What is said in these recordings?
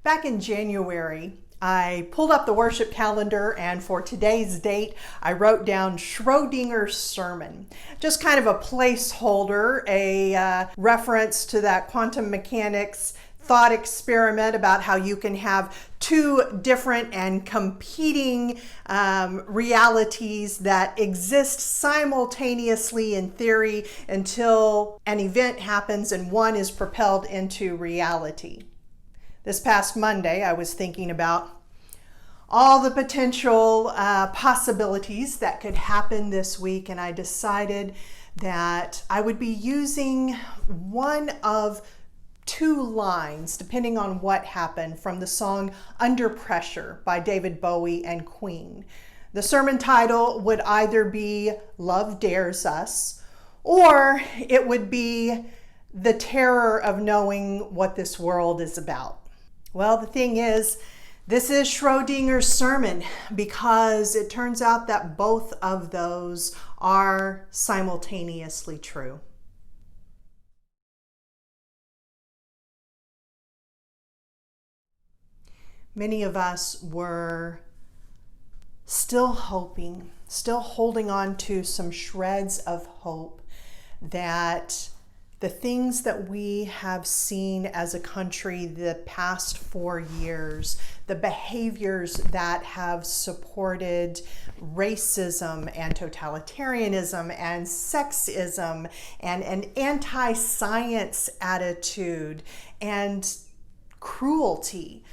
Back in January, I pulled up the worship calendar, and for today's date, I wrote down Schrödinger's sermon. Just kind of a placeholder, a reference to that quantum mechanics thought experiment about how you can have two different and competing realities that exist simultaneously in theory until an event happens and one is propelled into reality. This past Monday, I was thinking about all the potential possibilities that could happen this week, and I decided that I would be using one of two lines, depending on what happened, from the song Under Pressure by David Bowie and Queen. The sermon title would either be Love Dares Us, or it would be The Terror of Knowing What This World Is About. Well, the thing is, this is Schrödinger's sermon because it turns out that both of those are simultaneously true. Many of us were still hoping, still holding on to some shreds of hope that the things that we have seen as a country the past 4 years, the behaviors that have supported racism and totalitarianism and sexism and an anti-science attitude and cruelty,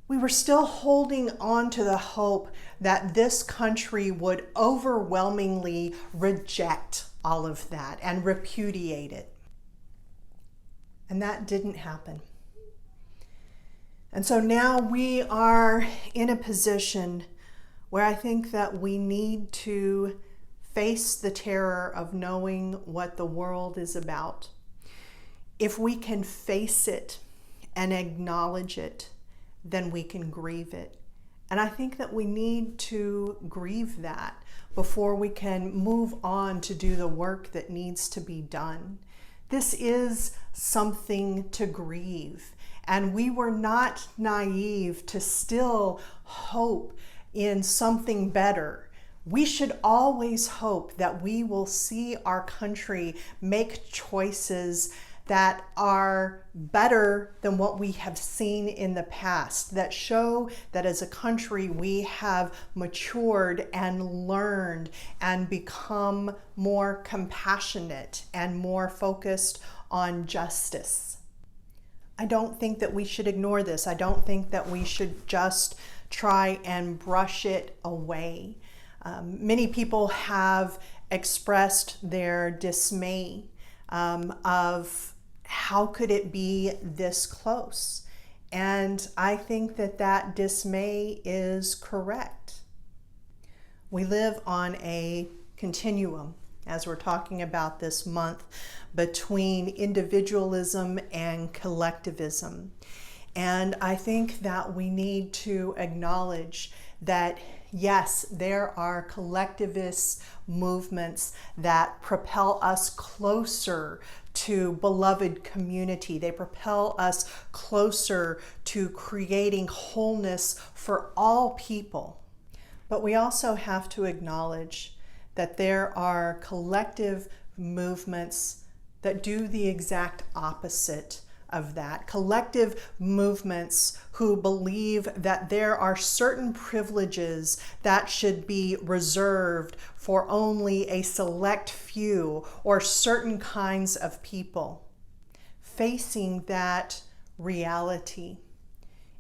we were still holding on to the hope that this country would overwhelmingly reject all of that and repudiate it. And that didn't happen. And so now we are in a position where I think that we need to face the terror of knowing what the world is about. If we can face it and acknowledge it, then we can grieve it. And I think that we need to grieve that before we can move on to do the work that needs to be done. This is something to grieve, and we were not naive to still hope in something better. We should always hope that we will see our country make choices that are better than what we have seen in the past, that show that as a country we have matured and learned and become more compassionate and more focused on justice. I don't think that we should ignore this. I don't think that we should just try and brush it away. Many people have expressed their dismay of how could it be this close? And I think that that dismay is correct. We live on a continuum, as we're talking about this month, between individualism and collectivism. And I think that we need to acknowledge that yes, there are collectivist movements that propel us closer to beloved community. They propel us closer to creating wholeness for all people. But we also have to acknowledge that there are collective movements that do the exact opposite of that. Collective movements who believe that there are certain privileges that should be reserved for only a select few or certain kinds of people. Facing that reality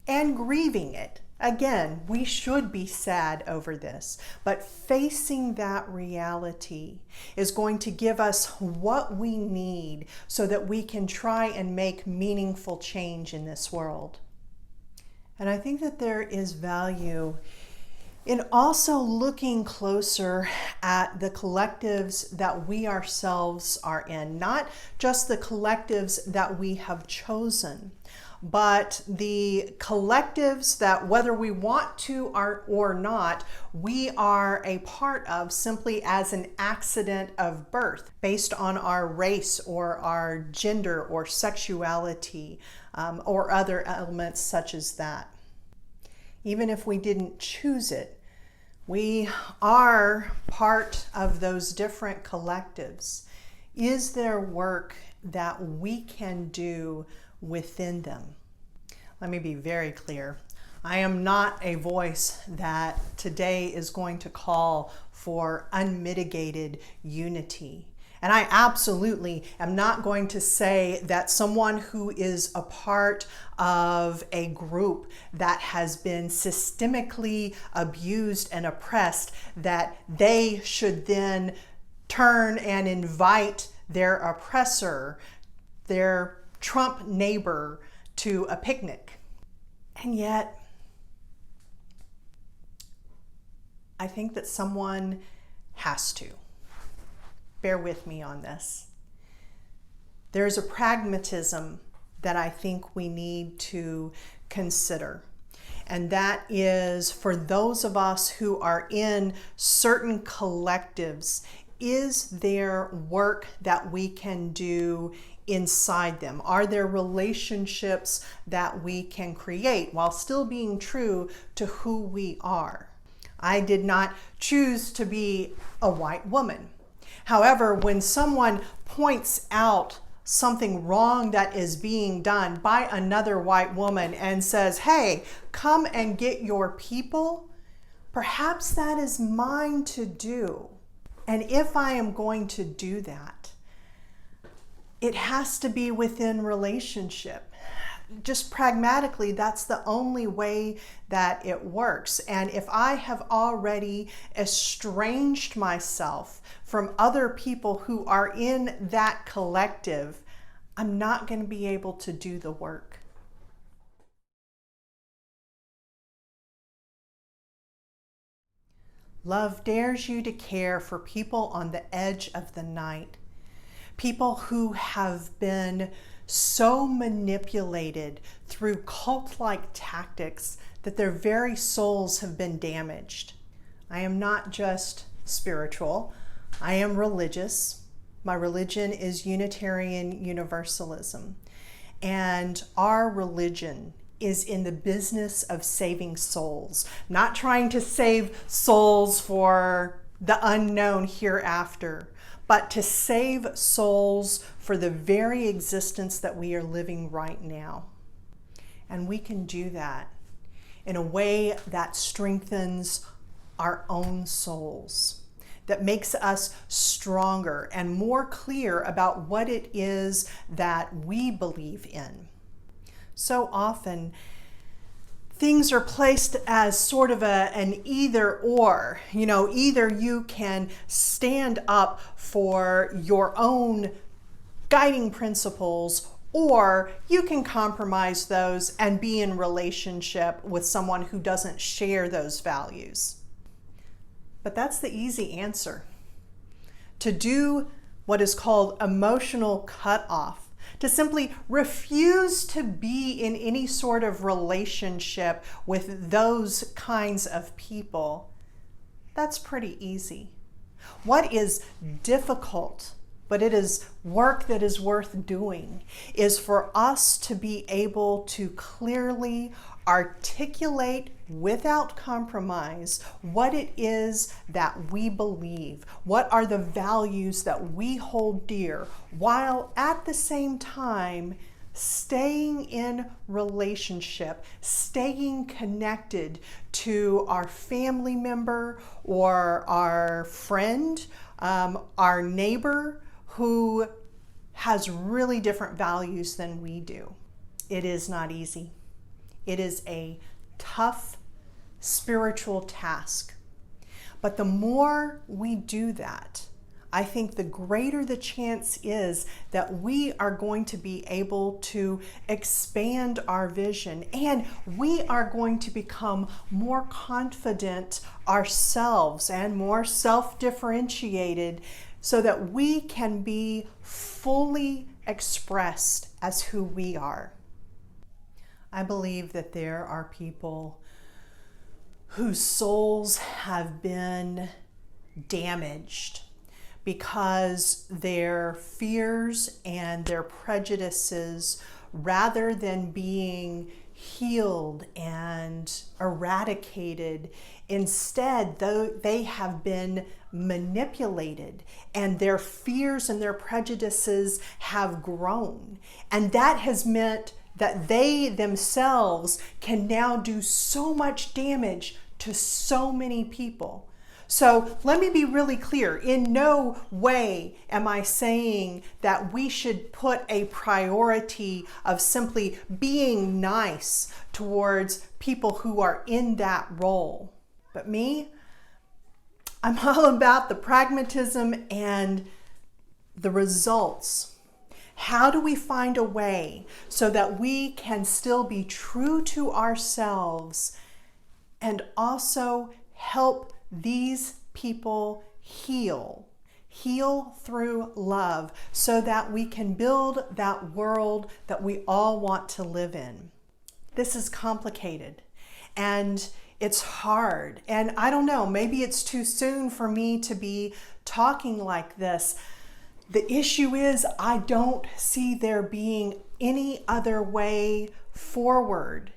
and grieving it. Again, we should be sad over this, but facing that reality is going to give us what we need so that we can try and make meaningful change in this world. And I think that there is value in also looking closer at the collectives that we ourselves are in, not just the collectives that we have chosen, but the collectives that, whether we want to or not, we are a part of simply as an accident of birth based on our race or our gender or sexuality, or other elements such as that. Even if we didn't choose it, we are part of those different collectives. Is there work that we can do within them? Let me be very clear. I am not a voice that today is going to call for unmitigated unity. And I absolutely am not going to say that someone who is a part of a group that has been systemically abused and oppressed, that they should then turn and invite their oppressor, their Trump neighbor, to a picnic. And yet, I think that someone has to. Bear with me on this. There's a pragmatism that I think we need to consider. And that is for those of us who are in certain collectives, is there work that we can do inside them? Are there relationships that we can create while still being true to who we are? I did not choose to be a white woman. However, when someone points out something wrong that is being done by another white woman and says, hey, come and get your people, perhaps that is mine to do. And if I am going to do that, it has to be within relationship. Just pragmatically, that's the only way that it works. And if I have already estranged myself from other people who are in that collective, I'm not going to be able to do the work. Love dares you to care for people on the edge of the night, people who have been so manipulated through cult-like tactics that their very souls have been damaged. I am not just spiritual, I am religious. My religion is Unitarian Universalism, and our religion is in the business of saving souls, not trying to save souls for the unknown hereafter, but to save souls for the very existence that we are living right now. And we can do that in a way that strengthens our own souls, that makes us stronger and more clear about what it is that we believe in. So often, things are placed as sort of an either or. Either you can stand up for your own guiding principles, or you can compromise those and be in relationship with someone who doesn't share those values. But that's the easy answer. To do what is called emotional cutoff, to simply refuse to be in any sort of relationship with those kinds of people, that's pretty easy. What is difficult, but it is work that is worth doing, is for us to be able to clearly articulate without compromise what it is that we believe, what are the values that we hold dear, while at the same time staying in relationship, staying connected to our family member or our friend, our neighbor who has really different values than we do. It is not easy. It is a tough spiritual task. But the more we do that, I think the greater the chance is that we are going to be able to expand our vision, and we are going to become more confident ourselves and more self-differentiated so that we can be fully expressed as who we are. I believe that there are people whose souls have been damaged because their fears and their prejudices rather than being healed and eradicated. Instead, though, they have been manipulated, and their fears and their prejudices have grown. And that has meant that they themselves can now do so much damage to so many people. So let me be really clear. In no way am I saying that we should put a priority of simply being nice towards people who are in that role. But me, I'm all about the pragmatism and the results. How do we find a way so that we can still be true to ourselves and also help these people heal through love, so that we can build that world that we all want to live in? This is complicated and it's hard. And I don't know, maybe it's too soon for me to be talking like this. The issue is, I don't see there being any other way forward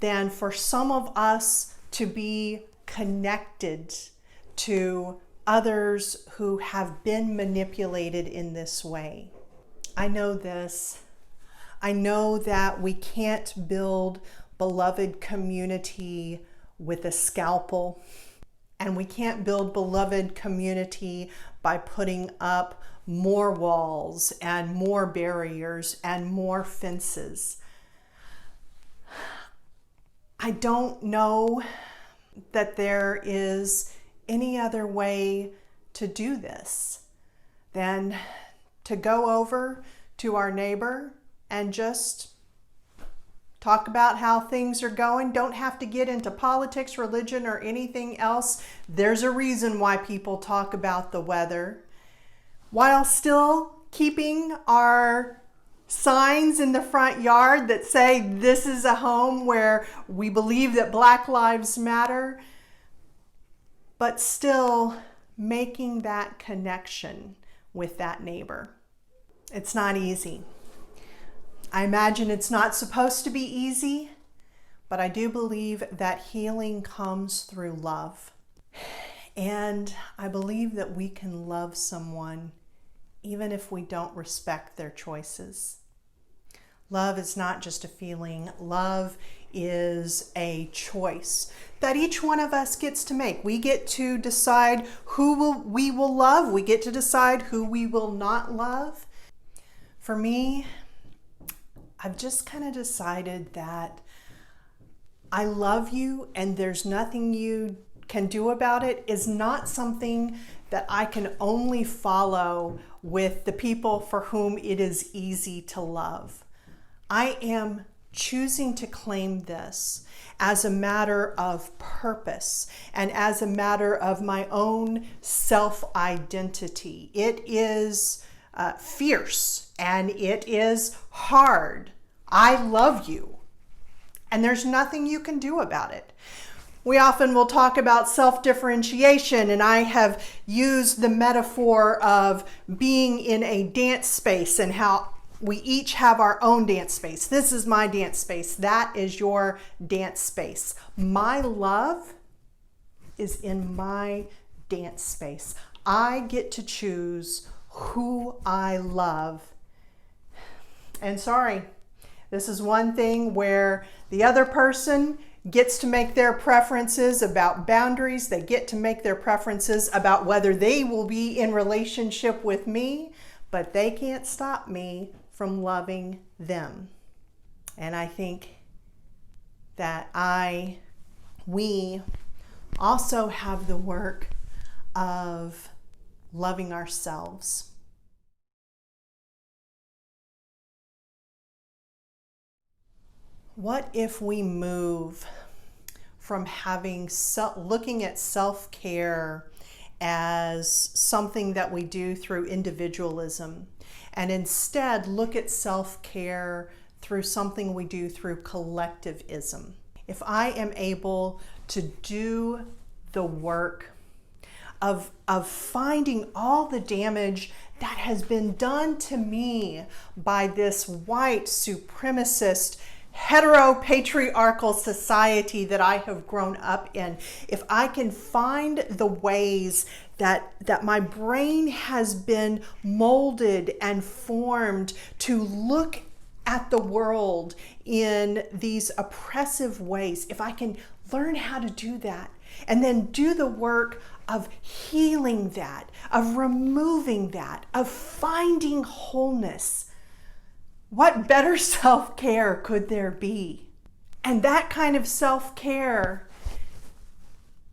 than for some of us to be connected to others who have been manipulated in this way. I know this. I know that we can't build beloved community with a scalpel, and we can't build beloved community by putting up more walls and more barriers and more fences. I don't know that there is any other way to do this than to go over to our neighbor and just talk about how things are going. Don't have to get into politics, religion, or anything else. There's a reason why people talk about the weather, while still keeping our signs in the front yard that say this is a home where we believe that Black Lives Matter, but still making that connection with that neighbor. It's not easy. I imagine it's not supposed to be easy, but I do believe that healing comes through love. And I believe that we can love someone even if we don't respect their choices. Love is not just a feeling. Love is a choice that each one of us gets to make. We get to decide we will love. We get to decide who we will not love. For me, I've just kind of decided that I love you and there's nothing you can do about it is not something that I can only follow with the people for whom it is easy to love. I am choosing to claim this as a matter of purpose and as a matter of my own self-identity. It is fierce and it is hard. I love you, and there's nothing you can do about it. We often will talk about self-differentiation, and I have used the metaphor of being in a dance space and how we each have our own dance space. This is my dance space. That is your dance space. My love is in my dance space. I get to choose who I love. And sorry, this is one thing where the other person gets to make their preferences about boundaries. They get to make their preferences about whether they will be in relationship with me, but they can't stop me from loving them. And I think that we also have the work of loving ourselves. What if we move from looking at self-care as something that we do through individualism, and instead look at self-care through something we do through collectivism? If I am able to do the work of finding all the damage that has been done to me by this white supremacist heteropatriarchal society that I have grown up in, if I can find the ways that my brain has been molded and formed to look at the world in these oppressive ways, if I can learn how to do that and then do the work of healing that, of removing that, of finding wholeness, what better self-care could there be? And that kind of self-care,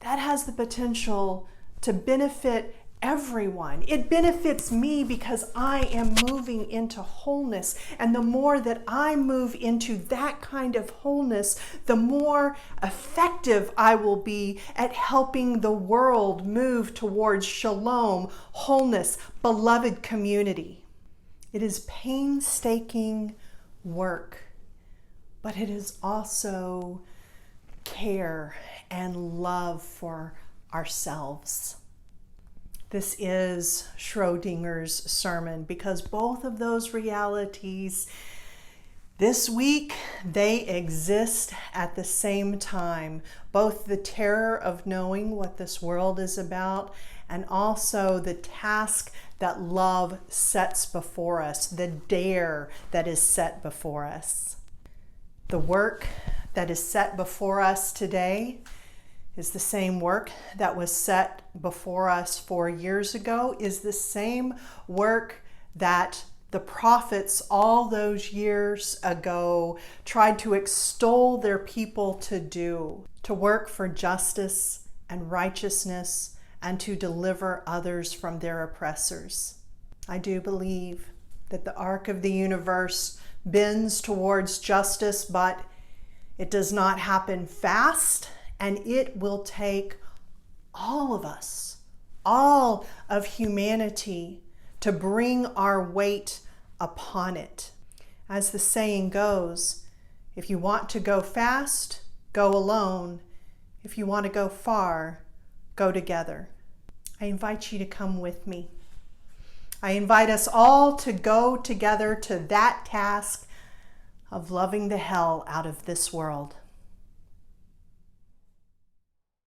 that has the potential to benefit everyone. It benefits me because I am moving into wholeness. And the more that I move into that kind of wholeness, the more effective I will be at helping the world move towards shalom, wholeness, beloved community. It is painstaking work, but it is also care and love for ourselves. This is Schrödinger's sermon, because both of those realities this week, they exist at the same time. Both the terror of knowing what this world is about and also the task that love sets before us, the dare that is set before us. The work that is set before us today is the same work that was set before us 4 years ago, is the same work that the prophets all those years ago tried to extol their people to do, to work for justice and righteousness and to deliver others from their oppressors. I do believe that the arc of the universe bends towards justice, but it does not happen fast, and it will take all of us, all of humanity, to bring our weight upon it. As the saying goes, if you want to go fast, go alone. If you want to go far, go together. I invite you to come with me. I invite us all to go together to that task of loving the hell out of this world.